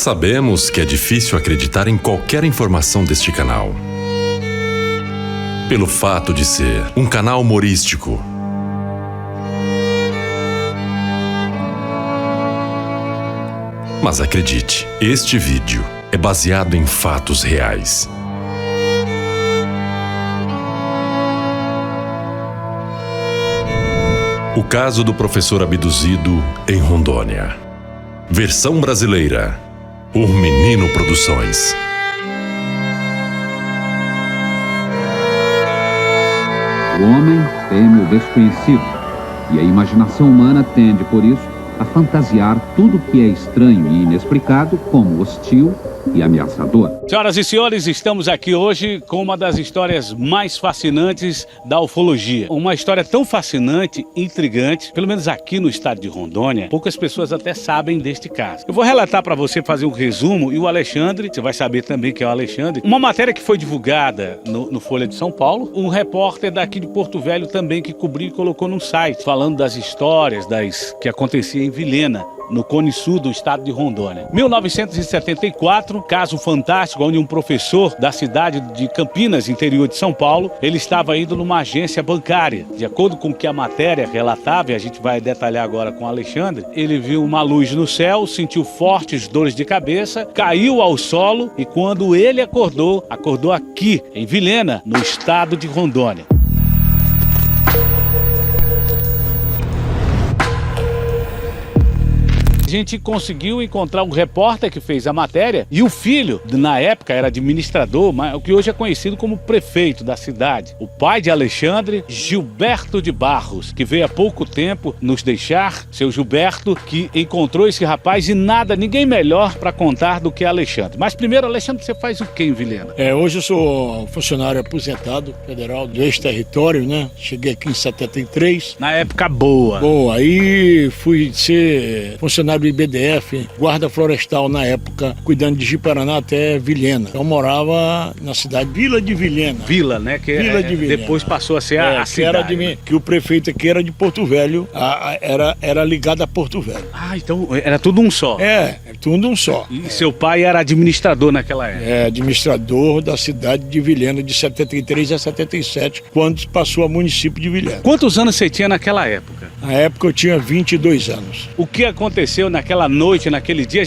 Sabemos que é difícil acreditar em qualquer informação deste canal. Pelo fato de ser um canal humorístico. Mas acredite, este vídeo é baseado em fatos reais. O caso do professor abduzido em Rondônia. Versão brasileira. Por Menino Produções. O homem teme o desconhecido, e a imaginação humana tende, por isso, a fantasiar tudo que é estranho e inexplicado como hostil e ameaçador. Senhoras e senhores, estamos aqui hoje com uma das histórias mais fascinantes da ufologia. Uma história tão fascinante, intrigante, pelo menos aqui no estado de Rondônia, poucas pessoas até sabem deste caso. Eu vou relatar para você, fazer um resumo, e o Alexandre, você vai saber também que é o Alexandre, uma matéria que foi divulgada no Folha de São Paulo, um repórter daqui de Porto Velho também que cobriu e colocou num site, falando das histórias que aconteciam em Vilhena, no Cone Sul do estado de Rondônia. 1974, caso fantástico, onde um professor da cidade de Campinas, interior de São Paulo, ele estava indo numa agência bancária. De acordo com o que a matéria relatava, e a gente vai detalhar agora com o Alexandre, ele viu uma luz no céu, sentiu fortes dores de cabeça, caiu ao solo e quando ele acordou aqui, em Vilhena, no estado de Rondônia. A gente conseguiu encontrar um repórter que fez a matéria e o filho, na época era administrador, mas o que hoje é conhecido como prefeito da cidade. O pai de Alexandre, Gilberto de Barros, que veio há pouco tempo nos deixar, seu Gilberto, que encontrou esse rapaz e ninguém melhor para contar do que Alexandre. Mas primeiro, Alexandre, você faz o que em Vilhena? Hoje eu sou funcionário aposentado federal do ex-território, né? Cheguei aqui em 73. Na época boa. Boa, aí fui ser funcionário do IBDF, guarda florestal na época, cuidando de Ji-Paraná até Vilhena. Eu morava na cidade Vila de Vilhena. Vila, né? Que Vila de Vilhena. Depois passou a ser a cidade. Que o prefeito aqui era de Porto Velho, era ligado a Porto Velho. Ah, então era tudo um só. É tudo um só. E seu pai era administrador naquela época? Administrador da cidade de Vilhena, de 73 a 77, quando passou a município de Vilhena. Quantos anos você tinha naquela época? Na época eu tinha 22 anos. O que aconteceu naquela noite, naquele dia?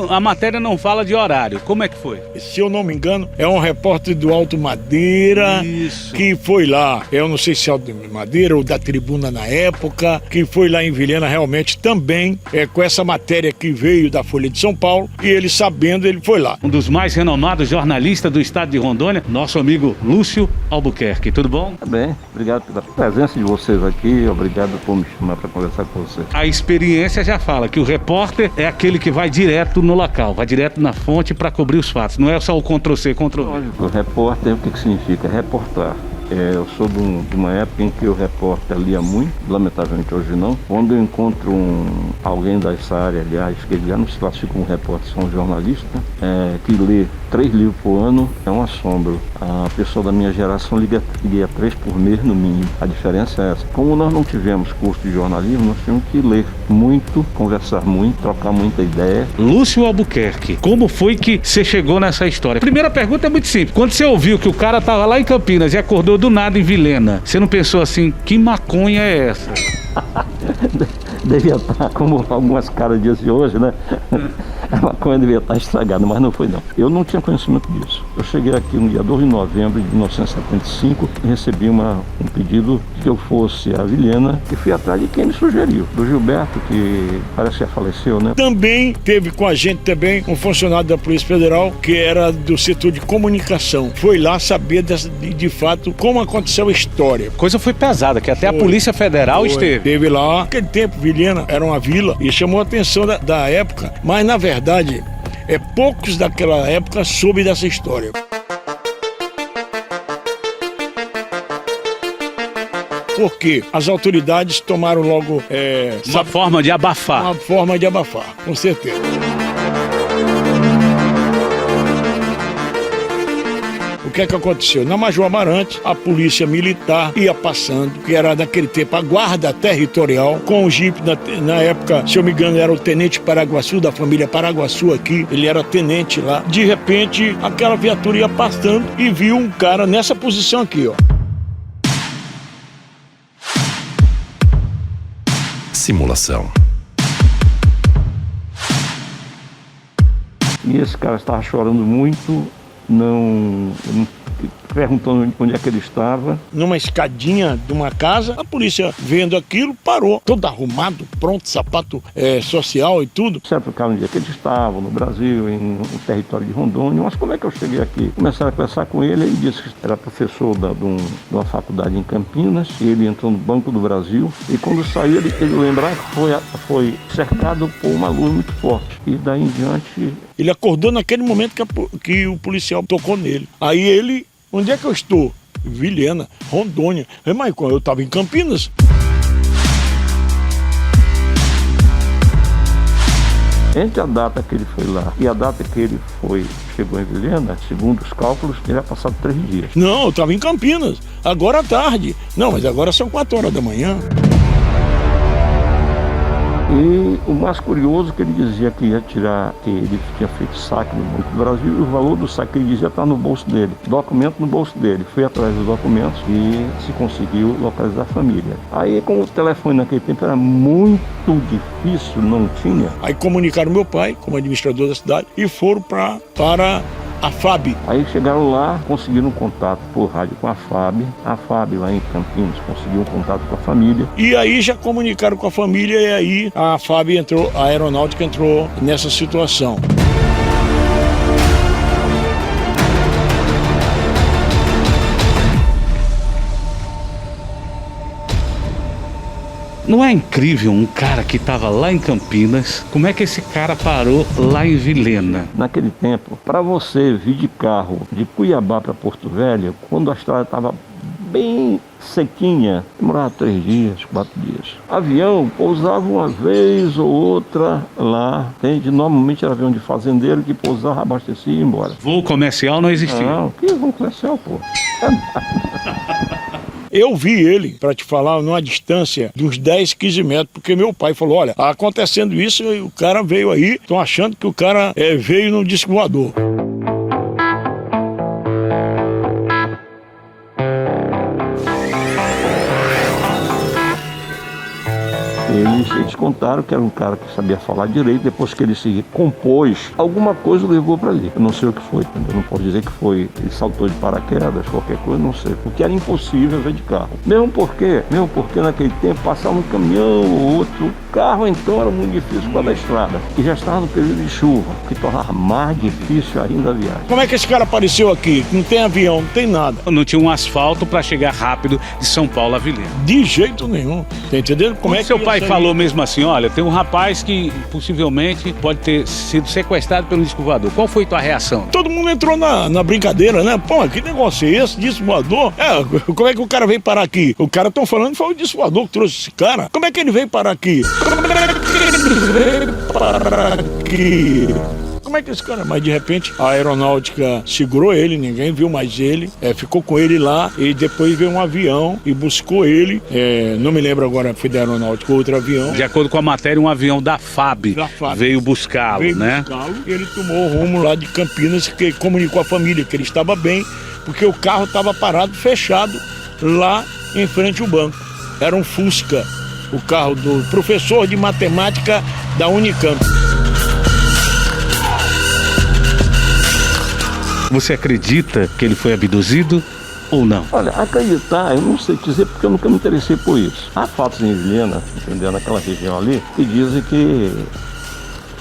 A matéria não fala de horário. Como é que foi? Se eu não me engano, é um repórter do Alto Madeira. Isso. Que foi lá. Eu não sei se é Alto Madeira ou da Tribuna na época, que foi lá em Vilhena realmente também, com essa matéria que veio da Folha de São Paulo, e ele sabendo, ele foi lá. Um dos mais renomados jornalistas do estado de Rondônia, nosso amigo Lúcio Albuquerque. Tudo bom? Tá bem, obrigado pela presença de vocês aqui, obrigado por me chamar para conversar com vocês. A experiência já fala que o repórter é aquele que vai direto no local, vai direto na fonte para cobrir os fatos, não é só o Ctrl-C, Ctrl-V. Lógico, o repórter, o que significa? Reportar. Eu sou de uma época em que o repórter lia muito, lamentavelmente hoje não. Quando eu encontro alguém dessa área, aliás, que ele já não se classifica como repórter, são um jornalista, que lê 3 livros por ano, é um assombro. A pessoa da minha geração lia 3 por mês no mínimo. A diferença é essa. Como nós não tivemos curso de jornalismo, nós tínhamos que ler muito, conversar muito, trocar muita ideia. Lúcio Albuquerque, como foi que você chegou nessa história? Primeira pergunta é muito simples. Quando você ouviu que o cara estava lá em Campinas e acordou do nada em Vilhena, você não pensou assim, que maconha é essa? Devia estar, como algumas caras dizem hoje, né? A maconha devia estar estragada, mas não foi não. Eu não tinha conhecimento disso. Eu cheguei aqui no dia 2 de novembro de 1975 e recebi um pedido que eu fosse a Vilhena e fui atrás de quem me sugeriu. Do Gilberto, que parece que já faleceu, né? Também teve com a gente também um funcionário da Polícia Federal que era do setor de comunicação. Foi lá saber de fato como aconteceu a história. A coisa foi pesada, que até a Polícia Federal esteve. Teve lá. Naquele tempo, Vilhena era uma vila e chamou a atenção da época, mas na verdade, poucos daquela época soube dessa história. Porque as autoridades tomaram logo... Uma forma de abafar. Uma forma de abafar, com certeza. que é que aconteceu? Na Major Amarante, a polícia militar ia passando, que era naquele tempo a guarda territorial, com o jipe, na época, se eu me engano, era o tenente Paraguaçu, da família Paraguaçu aqui, ele era tenente lá. De repente, aquela viatura ia passando e viu um cara nessa posição aqui, ó. Simulação. E esse cara estava chorando muito, não perguntando onde é que ele estava. Numa escadinha de uma casa, a polícia vendo aquilo, parou. Todo arrumado, pronto, sapato social e tudo. Certo cara, onde é que eles estavam, no Brasil, no território de Rondônia. Mas como é que eu cheguei aqui? Começaram a conversar com ele, ele disse que era professor de uma faculdade em Campinas, e ele entrou no Banco do Brasil, e quando saiu, ele lembrar que foi cercado por uma luz muito forte. E daí em diante... Ele acordou naquele momento que o policial tocou nele. Aí ele, onde é que eu estou? Vilhena, Rondônia. Mas eu estava em Campinas. Entre a data que ele foi lá e a data que ele chegou em Vilhena, segundo os cálculos, teria passado 3 dias. Não, eu estava em Campinas, agora à tarde. Não, mas agora são 4 horas da manhã. E o mais curioso é que ele dizia que ia tirar, que ele tinha feito saque no Banco do Brasil, e o valor do saque que ele dizia estar no bolso dele, documento no bolso dele. Fui atrás dos documentos e se conseguiu localizar a família. Aí, como o telefone naquele tempo era muito difícil, não tinha. Aí comunicaram meu pai, como administrador da cidade, e foram para a FAB. Aí chegaram lá, conseguiram um contato por rádio com a FAB lá em Campinas conseguiu um contato com a família. E aí já comunicaram com a família e aí a FAB entrou, a aeronáutica entrou nessa situação. Não é incrível um cara que estava lá em Campinas, como é que esse cara parou lá em Vilhena? Naquele tempo, para você vir de carro de Cuiabá para Porto Velho, quando a estrada estava bem sequinha, demorava 3 dias, 4 dias. Avião pousava uma vez ou outra lá, entende? Normalmente era avião de fazendeiro que pousava, abastecia e ia embora. Voo comercial não existia? Não, que voo comercial, pô? Eu vi ele, para te falar, numa distância de uns 10, 15 metros, porque meu pai falou, olha, acontecendo isso, o cara veio aí, estão achando que o cara veio no disco voador. Eles contaram que era um cara que sabia falar direito, depois que ele se compôs, alguma coisa levou para ali. Eu não sei o que foi, entendeu? Eu não posso dizer que foi, ele saltou de paraquedas, qualquer coisa, não sei. Porque era impossível ver de carro. Mesmo porque naquele tempo passava um caminhão ou outro. O carro então era muito difícil para a estrada. E já estava no período de chuva, que tornava mais difícil ainda a viagem. Como é que esse cara apareceu aqui? Não tem avião, não tem nada. Não tinha um asfalto para chegar rápido de São Paulo a Vilhena. De jeito nenhum. Tá entendendo? Como é que seu pai falou mesmo assim, olha, tem um rapaz que possivelmente pode ter sido sequestrado pelo disco voador. Qual foi tua reação? Todo mundo entrou na brincadeira, né? Pô, que negócio é esse? Disco voador? Como é que o cara veio parar aqui? O cara estão falando que foi o disco voador que trouxe esse cara. Como é que ele veio parar aqui? Como é que esse cara... Mas de repente a aeronáutica segurou ele, ninguém viu mais ele, ficou com ele lá e depois veio um avião e buscou ele, não me lembro agora, foi da aeronáutica ou outro avião. De acordo com a matéria, um avião da FAB veio buscá-lo, né? E ele tomou o rumo lá de Campinas, que comunicou à família que ele estava bem, porque o carro estava parado, fechado, lá em frente ao banco. Era um Fusca, o carro do professor de matemática da Unicamp. Você acredita que ele foi abduzido ou não? Olha, acreditar, eu não sei dizer porque eu nunca me interessei por isso. Há fatos em Vilhena, entendeu, naquela região ali, que dizem que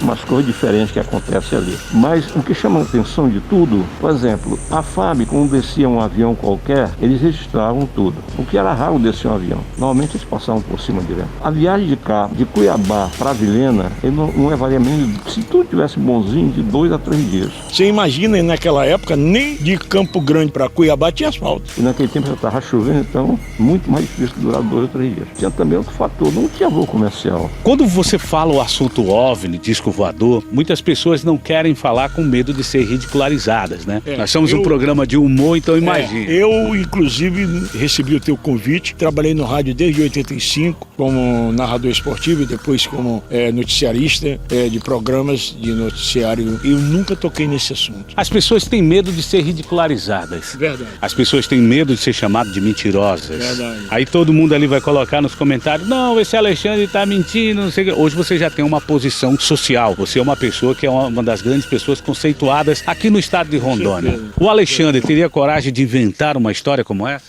umas coisas diferentes que acontecem ali. Mas o que chama a atenção de tudo, por exemplo, a FAB, quando descia um avião qualquer, eles registravam tudo. O que era raro descer um avião. Normalmente eles passavam por cima direto. A viagem de carro, de Cuiabá para Vilhena, ele não levaria menos, se tudo tivesse bonzinho, de 2 a 3 dias. Você imagina, naquela época, nem de Campo Grande para Cuiabá tinha asfalto. E naquele tempo já estava chovendo, então muito mais difícil durar 2 ou 3 dias. Tinha também outro fator, não tinha voo comercial. Quando você fala o assunto OVNI, disco voador, muitas pessoas não querem falar com medo de ser ridicularizadas, né? Nós somos um eu- programa de humor, então imagine. Eu, inclusive, recebi o teu convite, trabalhei no rádio desde 85 como narrador esportivo e depois como noticiarista de programas de noticiário. Eu nunca toquei nesse assunto. As pessoas têm medo de ser ridicularizadas. Verdade. As pessoas têm medo de ser chamadas de mentirosas. Verdade. Aí todo mundo ali vai colocar nos comentários, não, esse Alexandre tá mentindo, não sei o quê. Hoje você já tem uma posição social. Você é uma pessoa que é uma das grandes pessoas conceituadas aqui no estado de Rondônia. certeza. O Alexandre teria coragem de inventar uma história como essa?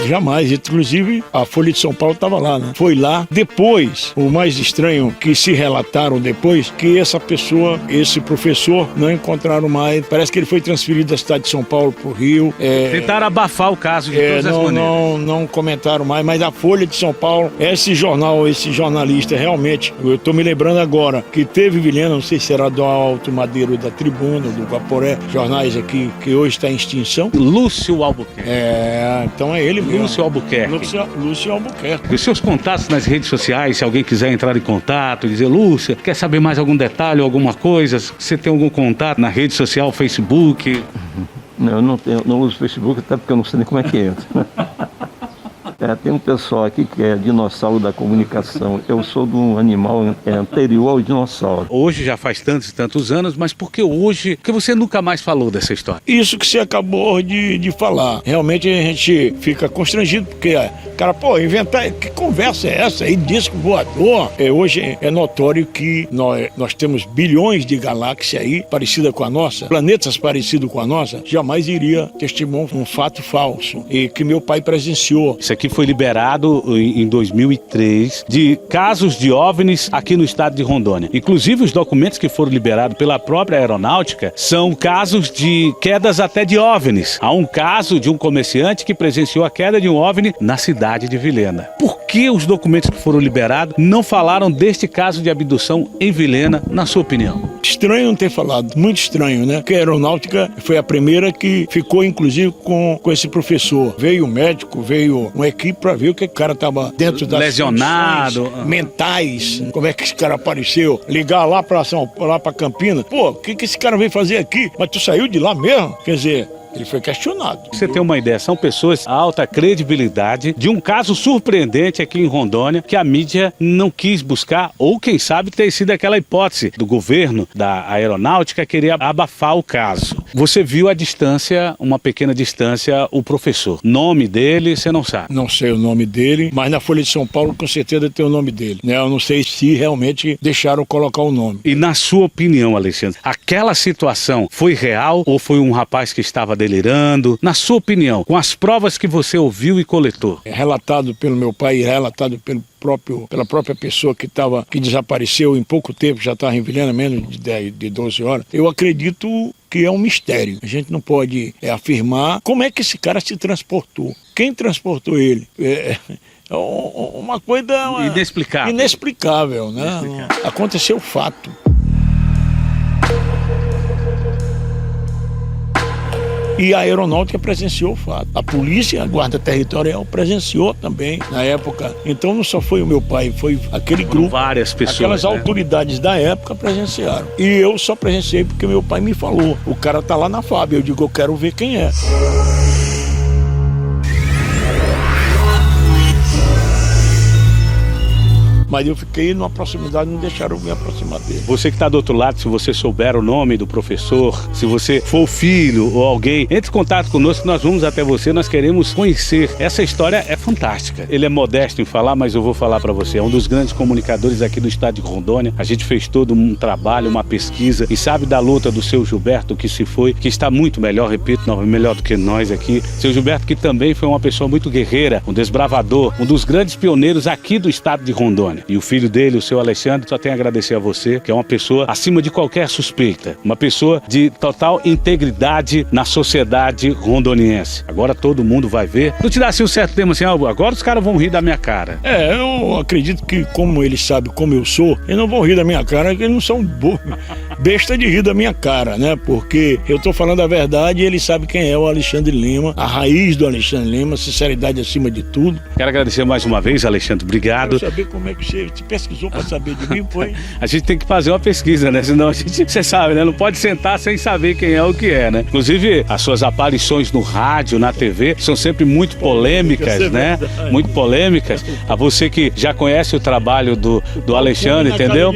Jamais. Inclusive, a Folha de São Paulo estava lá, né? Foi lá. Depois, o mais estranho que se relataram depois, que essa pessoa, esse professor, não encontraram mais. Parece que ele foi transferido da cidade de São Paulo para o Rio. Tentaram abafar o caso de todas as maneiras. Não comentaram mais, mas a Folha de São Paulo, esse jornal, esse jornalista, realmente, eu estou me lembrando agora, que teve Vilhena, não sei se era do Alto Madeiro, da Tribuna, do Guaporé, jornais aqui, que hoje está em extinção. Lúcio Albuquerque. Então é ele mesmo. Lúcio Albuquerque. Lúcio Albuquerque. Os seus contatos nas redes sociais, se alguém quiser entrar em contato, dizer, Lúcia, quer saber mais algum detalhe ou alguma coisa? Você tem algum contato na rede social, Facebook? Não, eu não uso Facebook, até porque eu não sei nem como é que entra. Tem um pessoal aqui que é dinossauro da comunicação. Eu sou de um animal anterior ao dinossauro. Hoje já faz tantos e tantos anos, mas por que hoje? Porque você nunca mais falou dessa história. Isso que você acabou de falar. Realmente a gente fica constrangido, porque, cara, inventar, que conversa é essa aí, disco voador? Hoje é notório que nós temos bilhões de galáxias aí, parecida com a nossa, planetas parecidos com a nossa, jamais iria testemunhar um fato falso, e que meu pai presenciou. Isso aqui foi liberado em 2003 de casos de OVNIs aqui no estado de Rondônia. Inclusive os documentos que foram liberados pela própria aeronáutica são casos de quedas até de OVNIs. Há um caso de um comerciante que presenciou a queda de um OVNI na cidade de Vilhena. Por que os documentos que foram liberados não falaram deste caso de abdução em Vilhena, na sua opinião? Estranho não ter falado, muito estranho, né? Porque a aeronáutica foi a primeira que ficou, inclusive, com esse professor. Veio um médico, veio uma equipe para ver o que o cara estava dentro das lesionado, mentais, como é que esse cara apareceu, ligar lá para Campinas, o que esse cara veio fazer aqui? Mas tu saiu de lá mesmo? Quer dizer, ele foi questionado. Você tem uma ideia, são pessoas de alta credibilidade de um caso surpreendente aqui em Rondônia que a mídia não quis buscar, ou quem sabe ter sido aquela hipótese do governo, da aeronáutica, querer abafar o caso. Você viu à distância, uma pequena distância, o professor. Nome dele, você não sabe? Não sei o nome dele, mas na Folha de São Paulo com certeza tem o nome dele, né? Eu não sei se realmente deixaram colocar o nome. E na sua opinião, Alexandre, aquela situação foi real ou foi um rapaz que estava delirando? Na sua opinião, com as provas que você ouviu e coletou? É relatado pelo meu pai, relatado pela própria pessoa que desapareceu em pouco tempo, já estava em Vilhena, menos de 12 horas. Eu acredito que é um mistério. A gente não pode afirmar como é que esse cara se transportou. Quem transportou ele? É uma coisa inexplicável, né? Aconteceu o fato. E a aeronáutica presenciou o fato. A polícia, a guarda territorial presenciou também na época. Então não só foi o meu pai, foi aquele grupo. Várias pessoas. Aquelas autoridades da época presenciaram. E eu só presenciei porque meu pai me falou. O cara tá lá na FAB. Eu digo, eu quero ver quem é. Mas eu fiquei numa proximidade, não deixaram eu me aproximar dele. Você que está do outro lado, se você souber o nome do professor, se você for filho ou alguém, entre em contato conosco, nós vamos até você, nós queremos conhecer. Essa história é fantástica. Ele é modesto em falar, mas eu vou falar para você, é um dos grandes comunicadores aqui do estado de Rondônia. A gente fez todo um trabalho, uma pesquisa, e sabe da luta do seu Gilberto, que se foi, que está muito melhor, repito, melhor do que nós aqui. Seu Gilberto, que também foi uma pessoa muito guerreira, um desbravador, um dos grandes pioneiros aqui do estado de Rondônia. E o filho dele, o seu Alexandre, só tem a agradecer a você, que é uma pessoa acima de qualquer suspeita. Uma pessoa de total integridade na sociedade rondoniense. Agora todo mundo vai ver. Não te dá assim um certo termo assim, agora os caras vão rir da minha cara. Eu acredito que, como eles sabem como eu sou, eles não vão rir da minha cara, porque eles não são besta de rir da minha cara, né? Porque eu tô falando a verdade e eles sabem quem é o Alexandre Lima, a raiz do Alexandre Lima, sinceridade acima de tudo. Quero agradecer mais uma vez, Alexandre, obrigado. Quero saber como é que você pesquisou para saber de mim, foi? A gente tem que fazer uma pesquisa, né? Senão você sabe, né? Não pode sentar sem saber quem é o que é, né? Inclusive, as suas aparições no rádio, na TV, são sempre muito polêmicas, né? Muito polêmicas. A você que já conhece o trabalho do Alexandre, entendeu?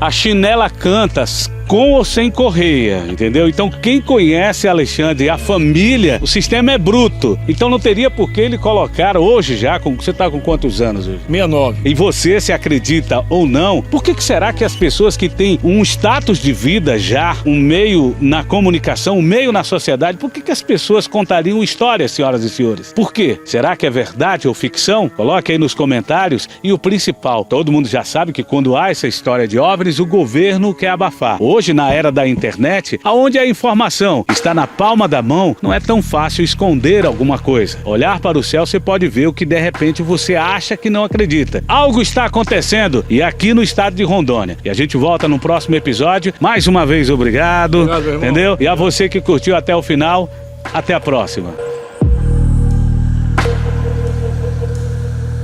A chinela canta com ou sem correia, entendeu? Então quem conhece Alexandre e a família, o sistema é bruto. Então não teria por que ele colocar hoje já, você está com quantos anos hoje? 69. E você, se acredita ou não, por que será que as pessoas que têm um status de vida já, um meio na comunicação, um meio na sociedade, por que as pessoas contariam histórias, senhoras e senhores? Por quê? Será que é verdade ou ficção? Coloque aí nos comentários. E o principal, todo mundo já sabe que quando há essa história de OVNIs, o governo quer abafar. Hoje, na era da internet, aonde a informação está na palma da mão, não é tão fácil esconder alguma coisa. Olhar para o céu, você pode ver o que de repente você acha que não acredita. Algo está acontecendo, e aqui no estado de Rondônia. E a gente volta no próximo episódio. Mais uma vez, obrigado, entendeu? E a você que curtiu até o final, até a próxima.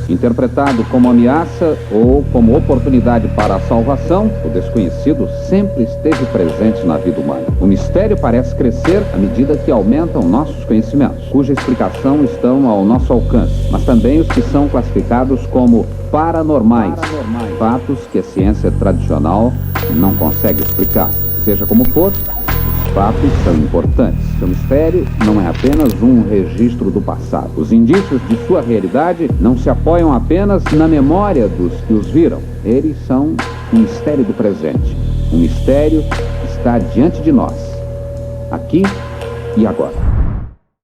Interpretado como ameaça ou como oportunidade para a salvação, o desconhecido sempre esteve presente na vida humana. O mistério parece crescer à medida que aumentam nossos conhecimentos, cuja explicação estão ao nosso alcance, mas também os que são classificados como paranormais, fatos que a ciência tradicional não consegue explicar. Seja como for, os fatos são importantes. O mistério não é apenas um registro do passado. Os indícios de sua realidade não se apoiam apenas na memória dos que os viram. Eles são um mistério do presente. Um mistério que está diante de nós, aqui e agora.